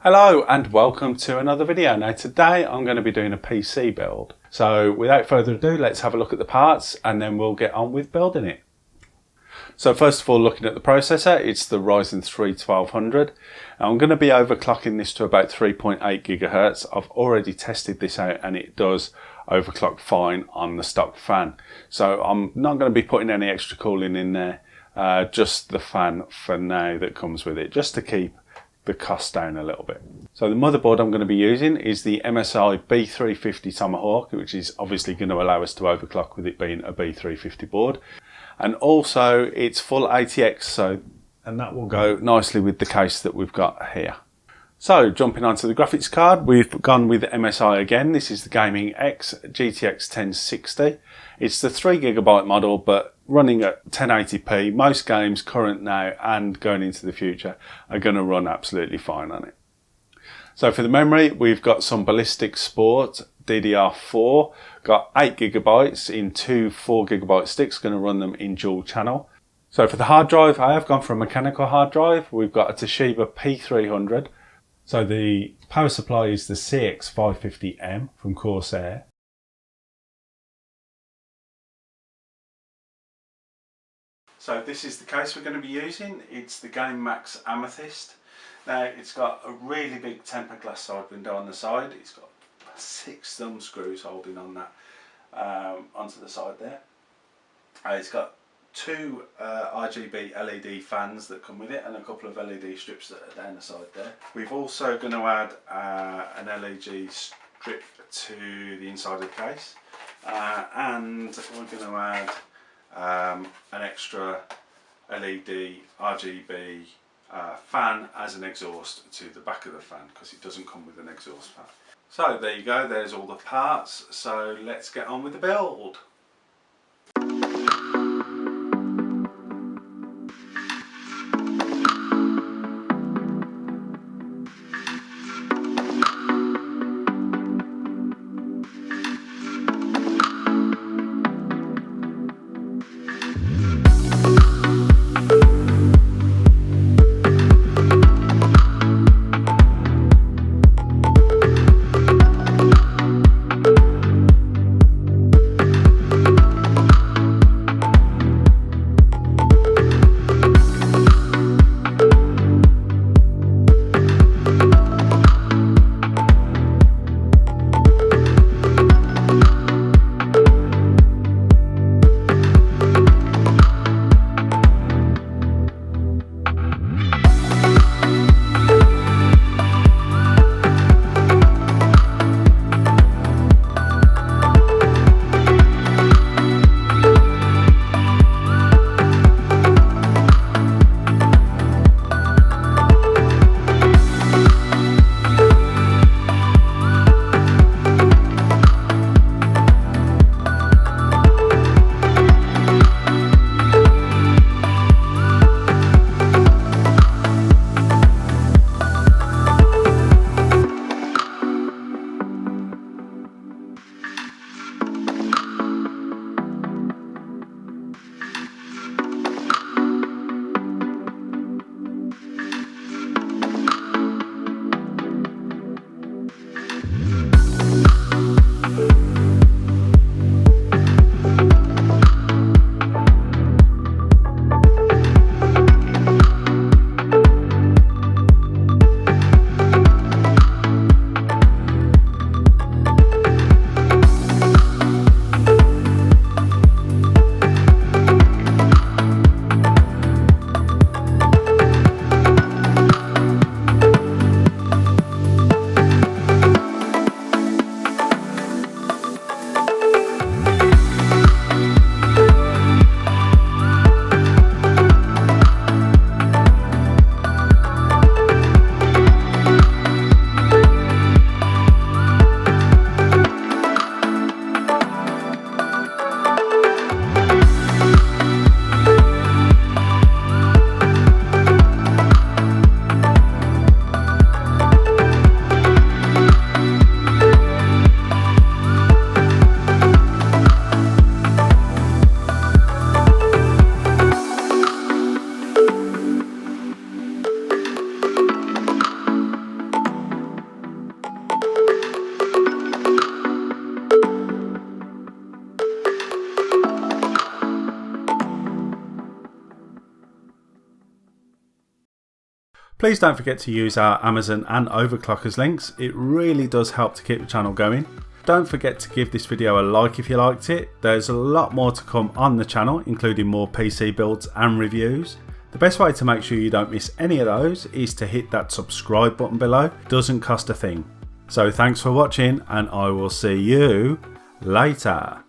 Hello and welcome to another video. Now today I'm going to be doing a PC build. So without further ado, let's have a look at the parts and then we'll get on with building it. So first of all, looking at the processor, it's the Ryzen 3 1200. Now, I'm going to be overclocking this to about 3.8 gigahertz. I've already tested this out and it does overclock fine on the stock fan. So I'm not going to be putting any extra cooling in there, just the fan for now that comes with it, just to keep the cost down a little bit. So the motherboard I'm going to be using is the MSI B350 Tomahawk, which is obviously going to allow us to overclock with it being a B350 board. And also it's full ATX, and that will go nicely with the case that we've got here. So jumping onto the graphics card, we've gone with MSI again. This is the Gamemax GTX1060. It's the 3GB model, but running at 1080p. Most games current now and going into the future are going to run absolutely fine on it. So for the memory, we've got some Ballistic Sport DDR4, got 8GB in two 4GB sticks, going to run them in dual channel. So for the hard drive, I have gone for a mechanical hard drive. We've got a Toshiba P300. So the power supply is the CX550M from Corsair. So this is the case we're going to be using. It's the Gamemax Amethyst. Now it's got a really big tempered glass side window on the side. It's got 6 thumb screws holding on that onto the side there. It's got 2 RGB LED fans that come with it and a couple of LED strips that are down the side there. We've also going to add an LED strip to the inside of the case, and we're going to add an extra LED RGB fan as an exhaust to the back of the fan, because it doesn't come with an exhaust fan. So there you go, there's all the parts. So let's get on with the build. Please don't forget to use our Amazon and Overclockers links. It really does help to keep the channel going. Don't forget to give this video a like if you liked it. There's a lot more to come on the channel, including more PC builds and reviews. The best way to make sure you don't miss any of those is to hit that subscribe button below. Doesn't cost a thing. So thanks for watching, and I will see you later.